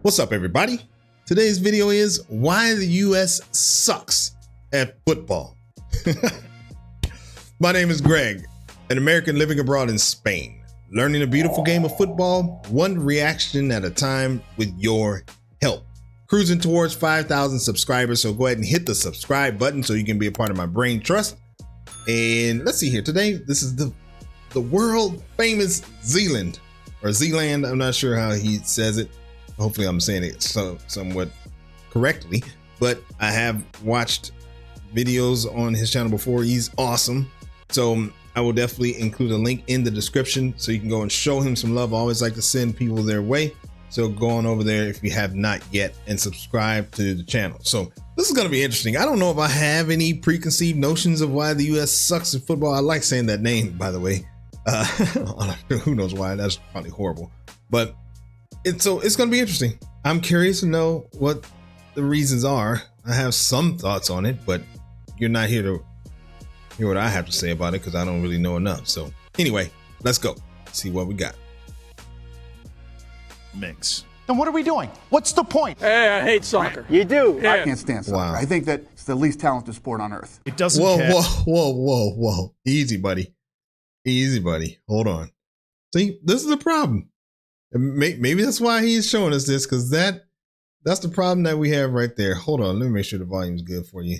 What's up, everybody? Today's video is why the US sucks at football. My name is Greg, an American living abroad in Spain, learning the beautiful game of football, one reaction at a time with your help. Cruising towards 5,000 subscribers, so go ahead and hit the subscribe button so you can be a part of my brain trust. And let's see here. Today, this is the world famous Zealand, or Zealand. I'm not sure how he says it. Hopefully I'm saying it somewhat correctly, but I have watched videos on his channel before. He's awesome. So I will definitely include a link in the description so you can go and show him some love. I always like to send people their way. So go on over there if you have not yet and subscribe to the channel. So this is going to be interesting. I don't know if I have any preconceived notions of why the US sucks at football. I like saying that name, by the way. Who knows why? That's probably horrible, but it's going to be interesting. I'm curious to know what the reasons are. I have some thoughts on it, but you're not here to hear what I have to say about it because I don't really know enough. So anyway, let's go see what we got. Mix. Then what are we doing? What's the point? Hey, I hate soccer. You do? Yeah. I can't stand soccer. Wow. I think that it's the least talented sport on earth. It doesn't care. Whoa. Easy, buddy. Easy, buddy. Hold on. See, this is the problem. Maybe that's why he's showing us this, because that's the problem that we have right there. Hold on. Let me make sure the volume's good for you.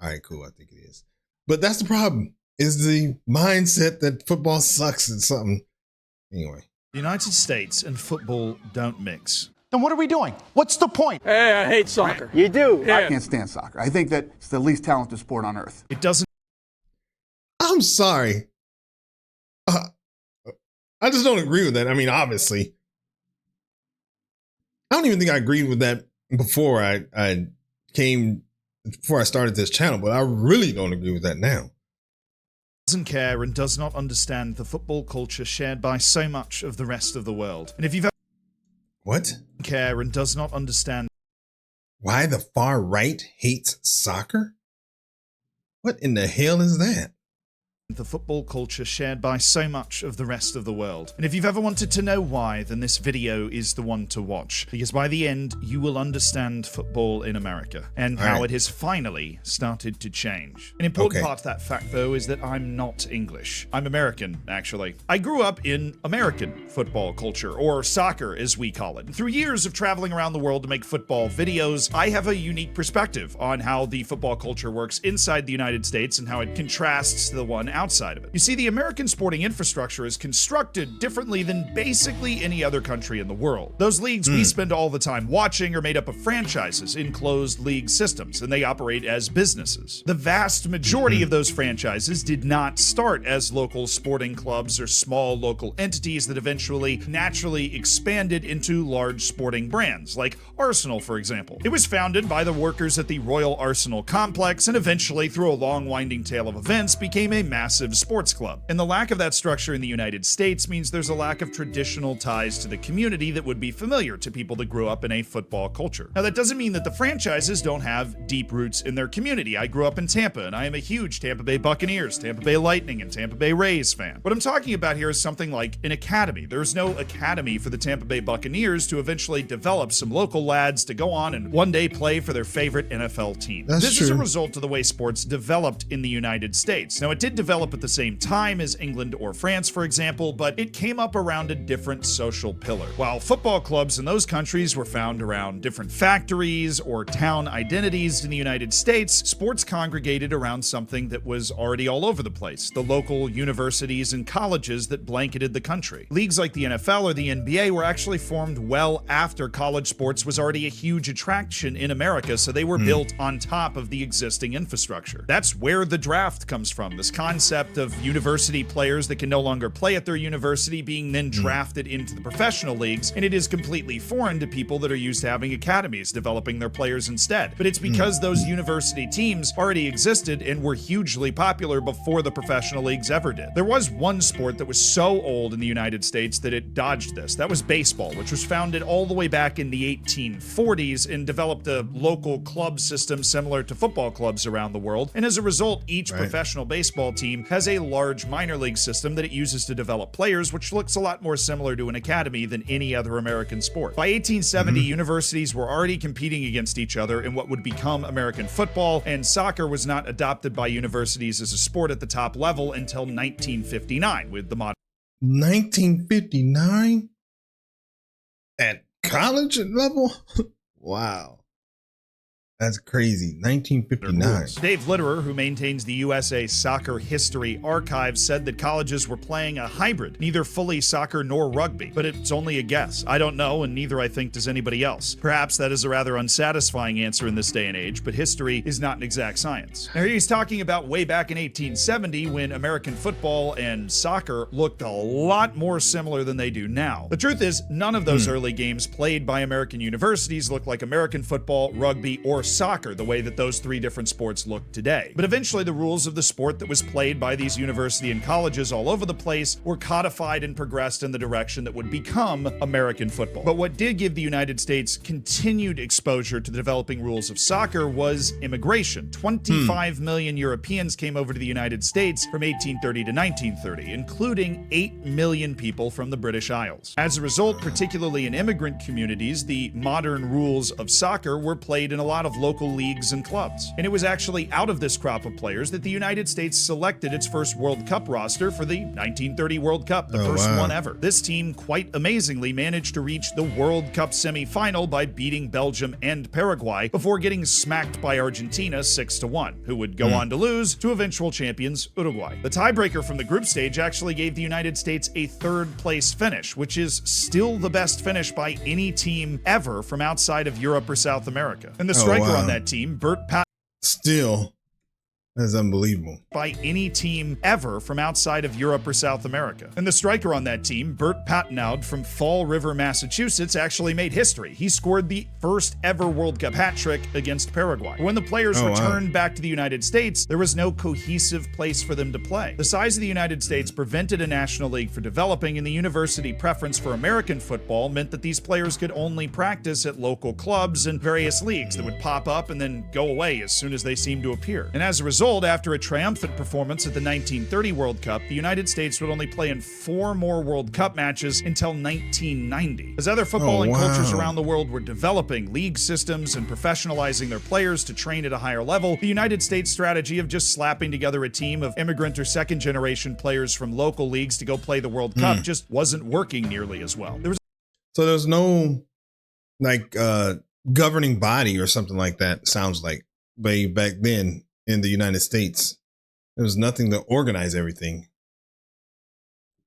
All right, cool. I think it is. But that's the problem, is the mindset that football sucks at something. Anyway. The United States and football don't mix. Then what are we doing? What's the point? Hey, I hate soccer. You do? Yeah. I can't stand soccer. I think that it's the least talented sport on earth. It doesn't. I'm sorry. I just don't agree with that. I mean, obviously. I don't even think I agreed with that before I started this channel, but I really don't agree with that now. Doesn't care and does not understand the football culture shared by so much of the rest of the world. And if you've What? care and does not understand Why the far right hates soccer? What in the hell is that? the football culture shared by so much of the rest of the world. And if you've ever wanted to know why, then this video is the one to watch, because by the end you will understand football in America and how it has finally started to change. An important part of that fact, though, is that I'm not English. I'm American, actually. I grew up in American football culture, or soccer as we call it. Through years of traveling around the world to make football videos, I have a unique perspective on how the football culture works inside the United States and how it contrasts to the one outside of it. You see, the American sporting infrastructure is constructed differently than basically any other country in the world. Those leagues we spend all the time watching are made up of franchises in closed league systems, and they operate as businesses. The vast majority of those franchises did not start as local sporting clubs or small local entities that eventually naturally expanded into large sporting brands, like Arsenal, for example. It was founded by the workers at the Royal Arsenal complex, and eventually, through a long winding tale of events, became a massive sports club. And the lack of that structure in the United States means there's a lack of traditional ties to the community that would be familiar to people that grew up in a football culture. Now, that doesn't mean that the franchises don't have deep roots in their community. I grew up in Tampa, and I am a huge Tampa Bay Buccaneers, Tampa Bay Lightning, and Tampa Bay Rays fan. What I'm talking about here is something like an academy. There's no academy for the Tampa Bay Buccaneers to eventually develop some local lads to go on and one day play for their favorite NFL team. This is a result of the way sports developed in the United States. Now, it did develop at the same time as England or France, for example, but it came up around a different social pillar. While football clubs in those countries were found around different factories or town identities in the United States, sports congregated around something that was already all over the place: the local universities and colleges that blanketed the country. Leagues like the NFL or the NBA were actually formed well after college sports was already a huge attraction in America, so they were built on top of the existing infrastructure. That's where the draft comes from, this concept of university players that can no longer play at their university being then drafted into the professional leagues, and it is completely foreign to people that are used to having academies developing their players instead. But it's because those university teams already existed and were hugely popular before the professional leagues ever did. There was one sport that was so old in the United States that it dodged this. That was baseball, which was founded all the way back in the 1840s and developed a local club system similar to football clubs around the world. And as a result, each professional baseball team team has a large minor league system that it uses to develop players, which looks a lot more similar to an academy than any other American sport. By 1870, universities were already competing against each other in what would become American football, and soccer was not adopted by universities as a sport at the top level until 1959 with the modern 1959 at college level. Wow, that's crazy. 1959. Dave Litterer, who maintains the USA Soccer History Archive, said that colleges were playing a hybrid, neither fully soccer nor rugby. But it's only a guess. I don't know, and neither I think does anybody else. Perhaps that is a rather unsatisfying answer in this day and age, but history is not an exact science. Now, he's talking about way back in 1870 when American football and soccer looked a lot more similar than they do now. The truth is, none of those early games played by American universities look like American football, rugby, or soccer the way that those three different sports look today. But eventually the rules of the sport that was played by these university and colleges all over the place were codified and progressed in the direction that would become American football. But what did give the United States continued exposure to the developing rules of soccer was immigration. 25 million Europeans came over to the United States from 1830 to 1930, including 8 million people from the British Isles. As a result, particularly in immigrant communities, the modern rules of soccer were played in a lot of local leagues and clubs. And it was actually out of this crop of players that the United States selected its first World Cup roster for the 1930 World Cup, the first one ever. This team, quite amazingly, managed to reach the World Cup semi-final by beating Belgium and Paraguay before getting smacked by Argentina 6-1, who would go on to lose to eventual champions Uruguay. The tiebreaker from the group stage actually gave the United States a third-place finish, which is still the best finish by any team ever from outside of Europe or South America. And the striker on that team, Bert Still, that's unbelievable. by any team ever from outside of Europe or South America. And the striker on that team, Bert Patnaud from Fall River, Massachusetts, actually made history. He scored the first ever World Cup hat trick against Paraguay. When the players returned back to the United States, there was no cohesive place for them to play. The size of the United States prevented a national league from developing, and the university preference for American football meant that these players could only practice at local clubs and various leagues that would pop up and then go away as soon as they seemed to appear. And as a result, after a triumphant performance at the 1930 World Cup, the United States would only play in 4 more World Cup matches until 1990. As other footballing cultures around the world were developing league systems and professionalizing their players to train at a higher level, the United States strategy of just slapping together a team of immigrant or second-generation players from local leagues to go play the World Cup just wasn't working nearly as well. So there's no like governing body or something like that, sounds like, back then in the United States. There was nothing to organize everything.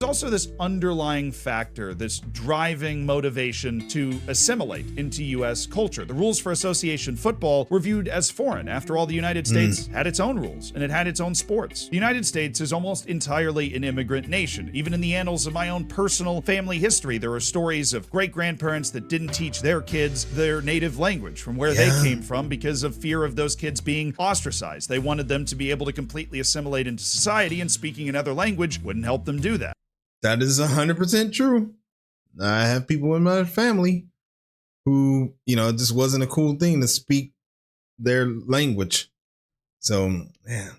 There's also this underlying factor, this driving motivation to assimilate into U.S. culture. The rules for association football were viewed as foreign. After all, the United States had its own rules, and it had its own sports. The United States is almost entirely an immigrant nation. Even in the annals of my own personal family history, there are stories of great-grandparents that didn't teach their kids their native language from where they came from because of fear of those kids being ostracized. They wanted them to be able to completely assimilate into society, and speaking another language wouldn't help them do that. That is 100% true. I have people in my family who, you know, it just wasn't a cool thing to speak their language. So, man.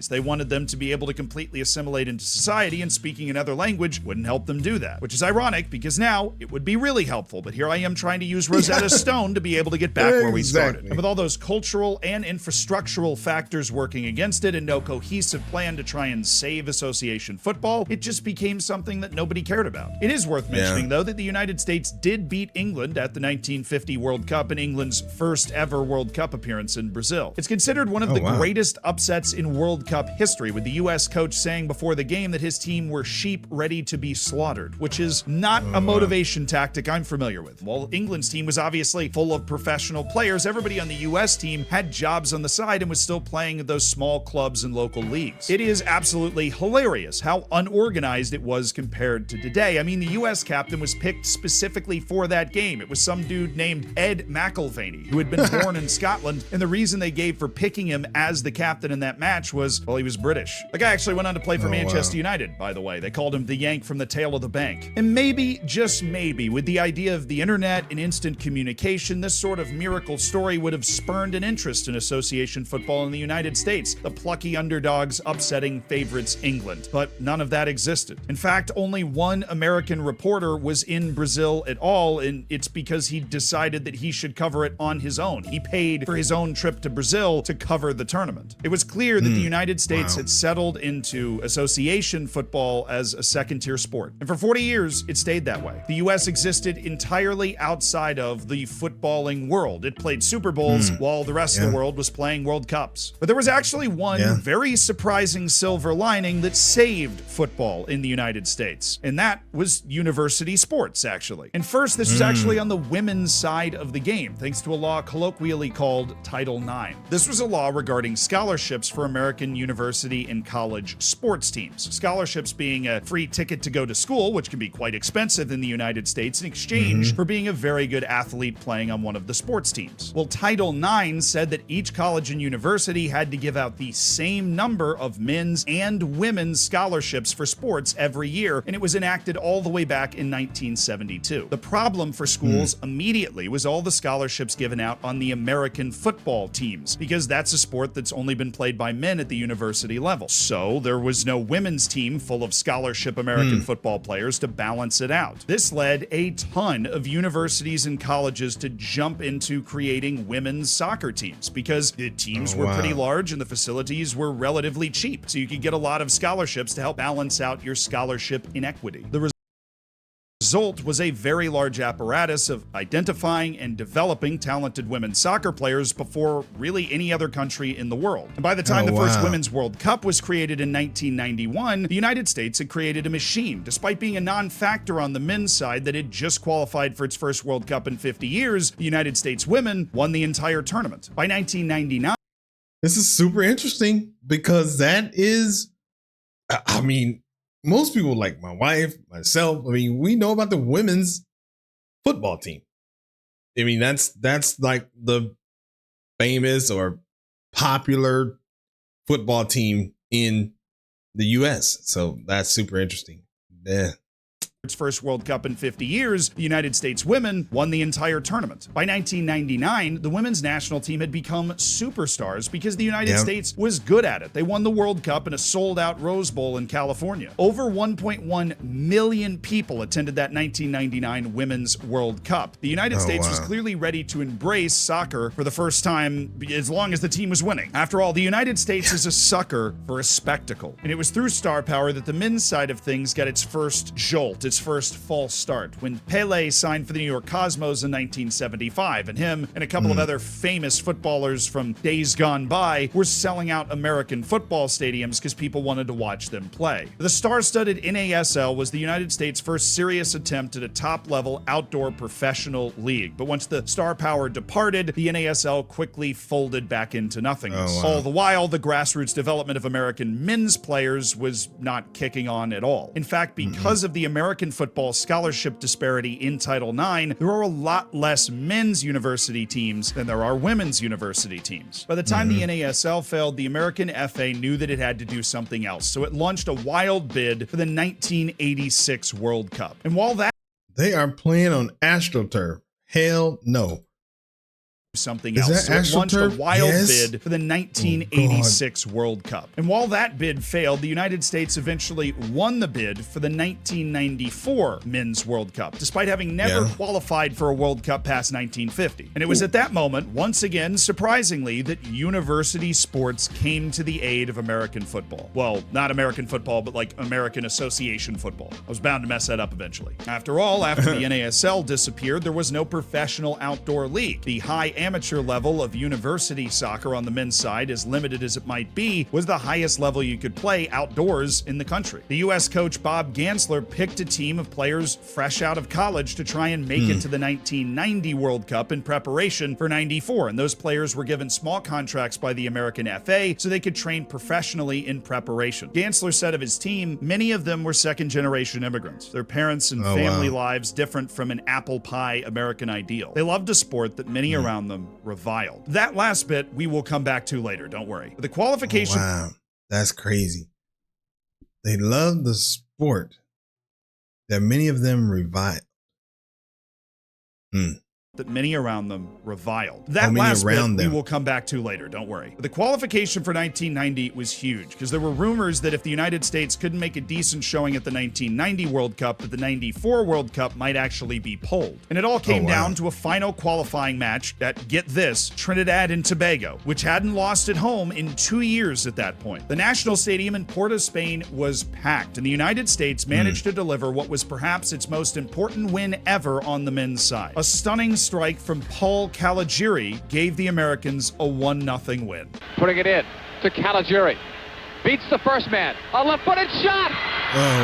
They wanted them to be able to completely assimilate into society, and speaking another language wouldn't help them do that. Which is ironic, because now it would be really helpful, but here I am trying to use Rosetta Stone to be able to get back where we started. And with all those cultural and infrastructural factors working against it and no cohesive plan to try and save association football, it just became something that nobody cared about. It is worth mentioning, though, that the United States did beat England at the 1950 World Cup in England's first ever World Cup appearance in Brazil. It's considered one of the greatest upsets in World Cup history, with the U.S. coach saying before the game that his team were sheep ready to be slaughtered, which is not a motivation tactic I'm familiar with. While England's team was obviously full of professional players, everybody on the U.S. team had jobs on the side and was still playing at those small clubs and local leagues. It is absolutely hilarious how unorganized it was compared to today. I mean, the U.S. captain was picked specifically for that game. It was some dude named Ed McIlvaney, who had been born in Scotland, and the reason they gave for picking him as the captain in that match was was, well, he was British. The guy actually went on to play for Oh, Manchester wow. United, by the way. They called him the Yank from the tail of the bank. And maybe, just maybe, with the idea of the internet and instant communication, this sort of miracle story would have spurned an interest in association football in the United States, the plucky underdogs upsetting favorites England. But none of that existed. In fact, only one American reporter was in Brazil at all, and it's because he decided that he should cover it on his own. He paid for his own trip to Brazil to cover the tournament. It was clear that the United States had settled into association football as a second-tier sport. And for 40 years, it stayed that way. The U.S. existed entirely outside of the footballing world. It played Super Bowls while the rest of the world was playing World Cups. But there was actually one very surprising silver lining that saved football in the United States, and that was university sports, actually. And first, this was actually on the women's side of the game, thanks to a law colloquially called Title IX. This was a law regarding scholarships for American university and college sports teams. Scholarships being a free ticket to go to school, which can be quite expensive in the United States, in exchange for being a very good athlete playing on one of the sports teams. Well, Title IX said that each college and university had to give out the same number of men's and women's scholarships for sports every year, and it was enacted all the way back in 1972. The problem for schools immediately was all the scholarships given out on the American football teams, because that's a sport that's only been played by men at the university level. So there was no women's team full of scholarship American football players to balance it out. This led a ton of universities and colleges to jump into creating women's soccer teams, because the teams were pretty large and the facilities were relatively cheap, so you could get a lot of scholarships to help balance out your scholarship inequity. The result was a very large apparatus of identifying and developing talented women's soccer players before really any other country in the world. And by the time the first Women's World Cup was created in 1991, the United States had created a machine. Despite being a non-factor on the men's side that had just qualified for its first World Cup in 50 years, the United States women won the entire tournament. By 1999, This is super interesting because that is, I mean, most people like my wife, myself, I mean, we know about the women's football team. I mean, that's like the famous or popular football team in the US. So that's super interesting. Yeah. its first World Cup in 50 years, the United States women won the entire tournament. By 1999, the women's national team had become superstars because the United States was good at it. They won the World Cup in a sold-out Rose Bowl in California. Over 1.1 million people attended that 1999 Women's World Cup. The United States was clearly ready to embrace soccer for the first time as long as the team was winning. After all, the United States is a sucker for a spectacle. And it was through star power that the men's side of things got its first jolt, its first false start, when Pele signed for the New York Cosmos in 1975, and him and a couple of other famous footballers from days gone by were selling out American football stadiums because people wanted to watch them play. The star-studded NASL was the United States' first serious attempt at a top-level outdoor professional league, but once the star power departed, the NASL quickly folded back into nothingness. All the while, the grassroots development of American men's players was not kicking on at all. In fact, because of the American football scholarship disparity in Title IX, there are a lot less men's university teams than there are women's university teams. By the time the NASL failed, the American FA knew that it had to do something else, so it launched a wild bid for the 1986 World Cup. And while that They are playing on AstroTurf. Hell no. something Is else. that So it launched a AstroTurf? wild Yes. bid for the 1986 World Cup. And while that bid failed, the United States eventually won the bid for the 1994 Men's World Cup, despite having never qualified for a World Cup past 1950. And it was at that moment, once again, surprisingly, that university sports came to the aid of American football. Well, not American football, but like American association football. I was bound to mess that up eventually. After all, after the NASL disappeared, there was no professional outdoor league. The high amateur level of university soccer on the men's side, as limited as it might be, was the highest level you could play outdoors in the country. The U.S. coach Bob Gansler picked a team of players fresh out of college to try and make it to the 1990 World Cup in preparation for 94, and those players were given small contracts by the American FA so they could train professionally in preparation. Gansler said of his team, many of them were second-generation immigrants. Their parents and family lives different from an apple pie American ideal. They loved a sport that many around them reviled. That last bit we will come back to later, don't worry. The qualification That's crazy. They love the sport that many of them revile. That many around them reviled. That last bit we will come back to later, don't worry. The qualification for 1990 was huge because there were rumors that if the United States couldn't make a decent showing at the 1990 World Cup, that the 94 World Cup might actually be pulled. And it all came down to a final qualifying match at, get this, Trinidad and Tobago, which hadn't lost at home in 2 years at that point. The National Stadium in Port of Spain was packed, and the United States managed to deliver what was perhaps its most important win ever on the men's side. A stunning strike from Paul Caligiuri gave the Americans a 1-0 win. Putting it in to Caligiuri. Beats the first man. A left-footed shot.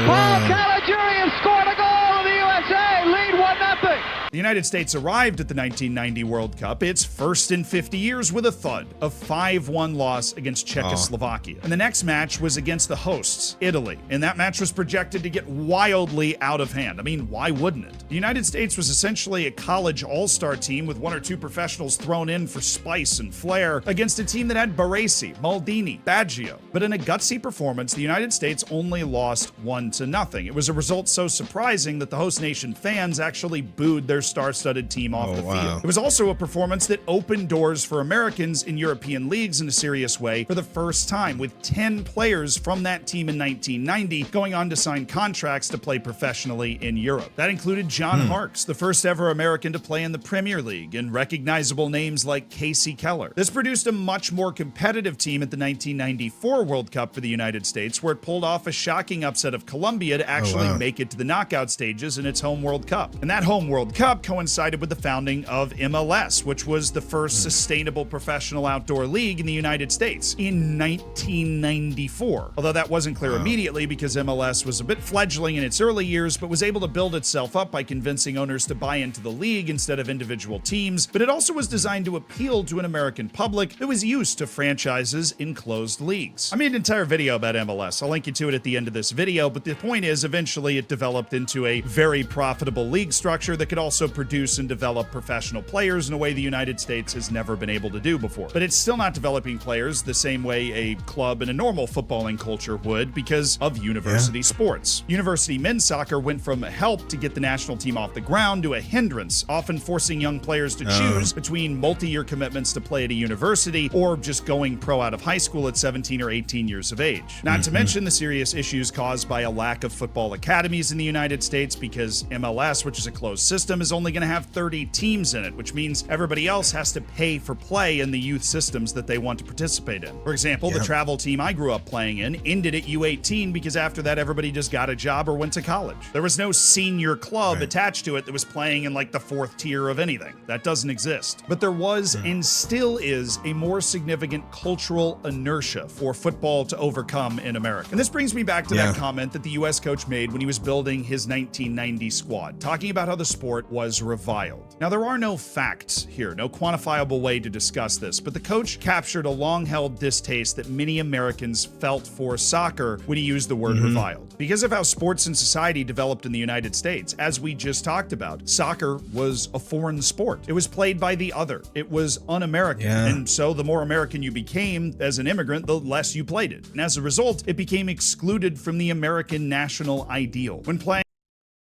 Paul Caligiuri has scored a goal. The USA lead 1-0. The United States arrived at the 1990 World Cup, its first in 50 years, with a thud, a 5-1 loss against Czechoslovakia. And the next match was against the hosts, Italy, and that match was projected to get wildly out of hand. I mean, why wouldn't it? The United States was essentially a college all-star team with 1 or 2 professionals thrown in for spice and flair against a team that had Baresi, Maldini, Baggio. But in a gutsy performance, the United States only lost 1-0. It was a result so surprising that the host nation fans actually booed their star-studded team off the field. It was also a performance that opened doors for Americans in European leagues in a serious way for the first time, with 10 players from that team in 1990 going on to sign contracts to play professionally in Europe. That included John Harkes, the first ever American to play in the Premier League, and recognizable names like Casey Keller. This produced a much more competitive team at the 1994 World Cup for the United States, where it pulled off a shocking upset of Colombia to actually make it to the knockout stages in its home World Cup. And that home World Cup coincided with the founding of MLS, which was the first sustainable professional outdoor league in the United States in 1994. Although that wasn't clear immediately because MLS was a bit fledgling in its early years, but was able to build itself up by convincing owners to buy into the league instead of individual teams. But it also was designed to appeal to an American public that was used to franchises in closed leagues. I made an entire video about MLS. I'll link you to it at the end of this video, but the point is eventually it developed into a very profitable league structure that could also produce and develop professional players in a way the United States has never been able to do before. But it's still not developing players the same way a club in a normal footballing culture would because of university sports. University men's soccer went from a help to get the national team off the ground to a hindrance, often forcing young players to choose between multi-year commitments to play at a university or just going pro out of high school at 17 or 18 years of age. Not to mention the serious issues caused by a lack of football academies in the United States because MLS, which is a closed system, is only going to have 30 teams in it, which means everybody else has to pay for play in the youth systems that they want to participate in. For example, the travel team I grew up playing in ended at U18 because after that everybody just got a job or went to college. There was no senior club attached to it that was playing in like the 4th tier of anything. That doesn't exist. But there was and still is a more significant cultural inertia for football to overcome in America. And this brings me back to that comment that the US coach made when he was building his 1990 squad, talking about how the sport was reviled. Now, there are no facts here, no quantifiable way to discuss this, but the coach captured a long-held distaste that many Americans felt for soccer when he used the word reviled. Because of how sports and society developed in the United States, as we just talked about, soccer was a foreign sport. It was played by the other. It was un-American. And so the more American you became as an immigrant, the less you played it. And as a result, it became excluded from the American national ideal. When playing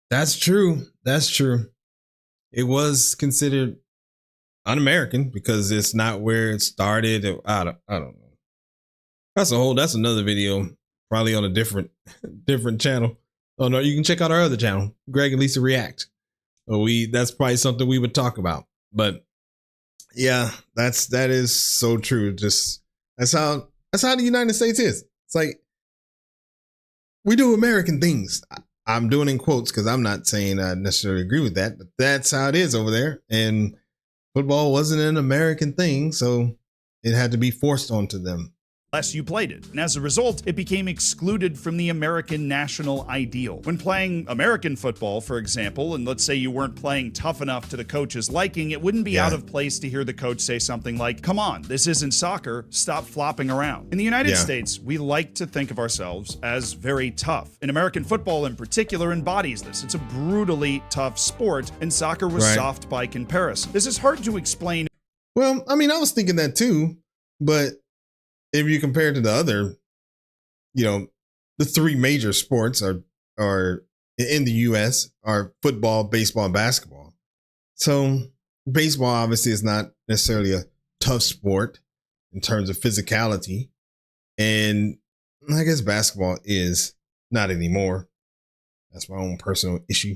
That's true. That's true. It was considered un-American because it's not where it started. I don't know. That's another video, probably on a different channel. Oh no, you can check out our other channel, Greg and Lisa React. That's probably something we would talk about. But yeah, that is so true. Just that's how the United States is. It's like we do American things. I'm doing in quotes because I'm not saying I necessarily agree with that, but that's how it is over there. And football wasn't an American thing, so it had to be forced onto them. Less you played it, and as a result, it became excluded from the American national ideal. When playing American football, for example, and let's say you weren't playing tough enough to the coach's liking, it wouldn't be out of place to hear the coach say something like, "Come on, this isn't soccer, stop flopping around." In the United States, we like to think of ourselves as very tough, and American football in particular embodies this. It's a brutally tough sport, and soccer was soft by comparison. This is hard to explain. Well, I mean, I was thinking that too, but if you compare it to the other the three major sports are in the US are football, baseball, and basketball. So baseball obviously is not necessarily a tough sport in terms of physicality. And I guess basketball is not anymore. That's my own personal issue.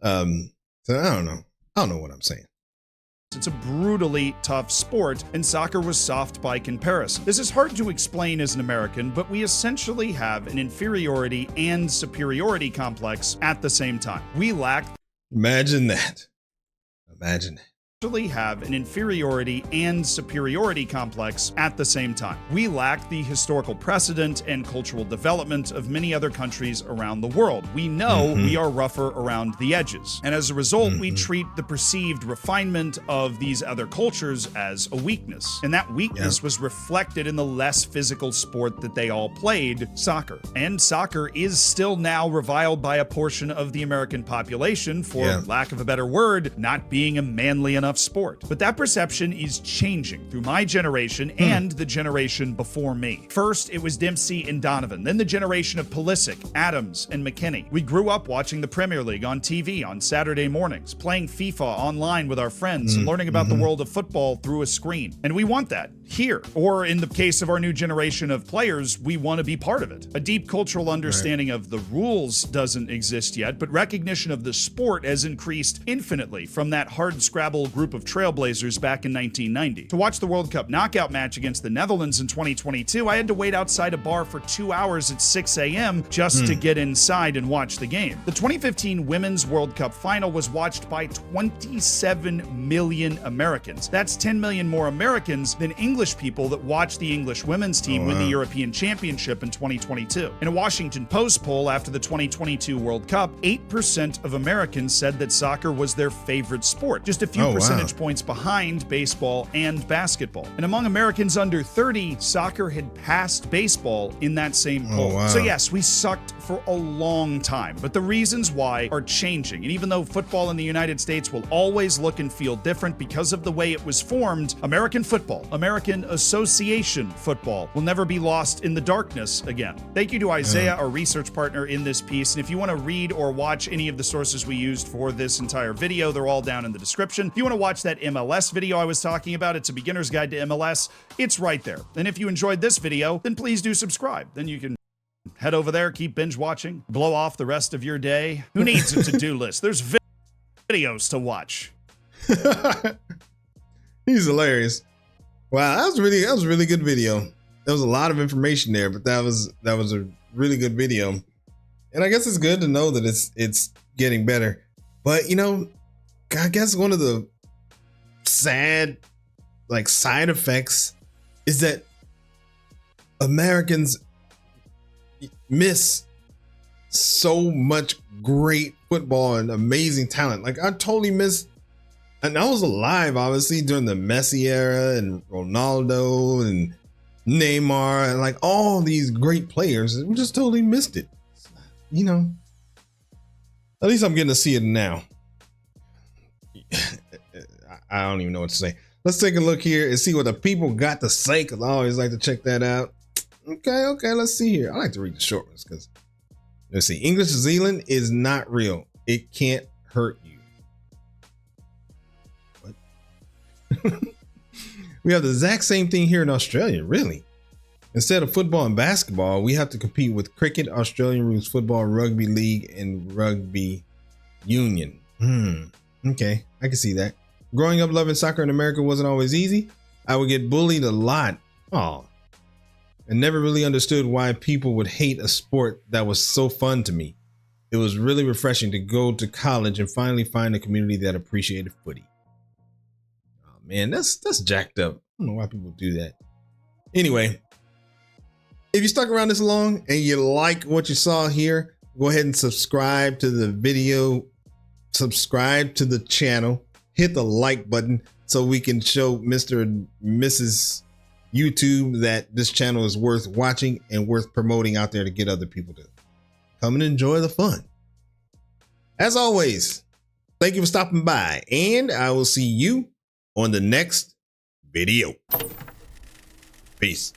So I don't know. I don't know what I'm saying. It's a brutally tough sport, and soccer was soft by comparison. This is hard to explain as an American, but we essentially have an inferiority and superiority complex at the same time. We lack. Imagine that. Imagine that. Have an inferiority and superiority complex at the same time. We lack the historical precedent and cultural development of many other countries around the world. We know we are rougher around the edges, and as a result, we treat the perceived refinement of these other cultures as a weakness. And that weakness was reflected in the less physical sport that they all played, soccer. And soccer is still now reviled by a portion of the American population for, lack of a better word, not being a manly enough sport. But that perception is changing through my generation and the generation before me. First, it was Dempsey and Donovan, then the generation of Pulisic, Adams, and McKinney. We grew up watching the Premier League on TV on Saturday mornings, playing FIFA online with our friends, and learning about the world of football through a screen. And we want that here. Or in the case of our new generation of players, we want to be part of it. A deep cultural understanding of the rules doesn't exist yet, but recognition of the sport has increased infinitely from that hard-scrabble group of trailblazers back in 1990. To watch the World Cup knockout match against the Netherlands in 2022, I had to wait outside a bar for 2 hours at 6 a.m. just to get inside and watch the game. The 2015 Women's World Cup final was watched by 27 million Americans. That's 10 million more Americans than English people that watched the English women's team win the European Championship in 2022. In a Washington Post poll after the 2022 World Cup, 8% of Americans said that soccer was their favorite sport, just a few percentage points behind baseball and basketball. And among Americans under 30, soccer had passed baseball in that same poll. So yes, we sucked for a long time, but the reasons why are changing. And even though football in the United States will always look and feel different because of the way it was formed, American football, American Association football, will never be lost in the darkness again. Thank you to Isaiah, our research partner in this piece. And if you want to read or watch any of the sources we used for this entire video, they're all down in the description. If you want to watch that MLS video I was talking about, it's a beginner's guide to MLS, it's right there. And if you enjoyed this video, then please do subscribe. Then you can head over there, keep binge watching, blow off the rest of your day. Who needs a to-do list? There's videos to watch. He's hilarious. Wow, that was a really good video. There was a lot of information there, but that was a really good video. And I guess it's good to know that it's getting better. But I guess one of the sad side effects is that Americans miss so much great football and amazing talent. I totally miss, and I was alive obviously during the Messi era and Ronaldo and Neymar and all these great players, and we just totally missed it. At least I'm getting to see it now. I don't even know what to say. Let's take a look here and see what the people got to say, because I always like to check that out. Okay, let's see here. I like to read the short ones because, let's see. English New Zealand is not real. It can't hurt you. What? We have the exact same thing here in Australia, really. Instead of football and basketball, we have to compete with cricket, Australian rules football, rugby league, and rugby union. Okay, I can see that. Growing up loving soccer in America wasn't always easy. I would get bullied a lot. And never really understood why people would hate a sport that was so fun to me. It was really refreshing to go to college and finally find a community that appreciated footy. Oh man, that's jacked up. I don't know why people do that. Anyway, if you stuck around this long and you like what you saw here, go ahead and subscribe to the video, subscribe to the channel, hit the like button so we can show Mr. and Mrs. YouTube that this channel is worth watching and worth promoting out there to get other people to come and enjoy the fun. As always, thank you for stopping by, and I will see you on the next video. Peace.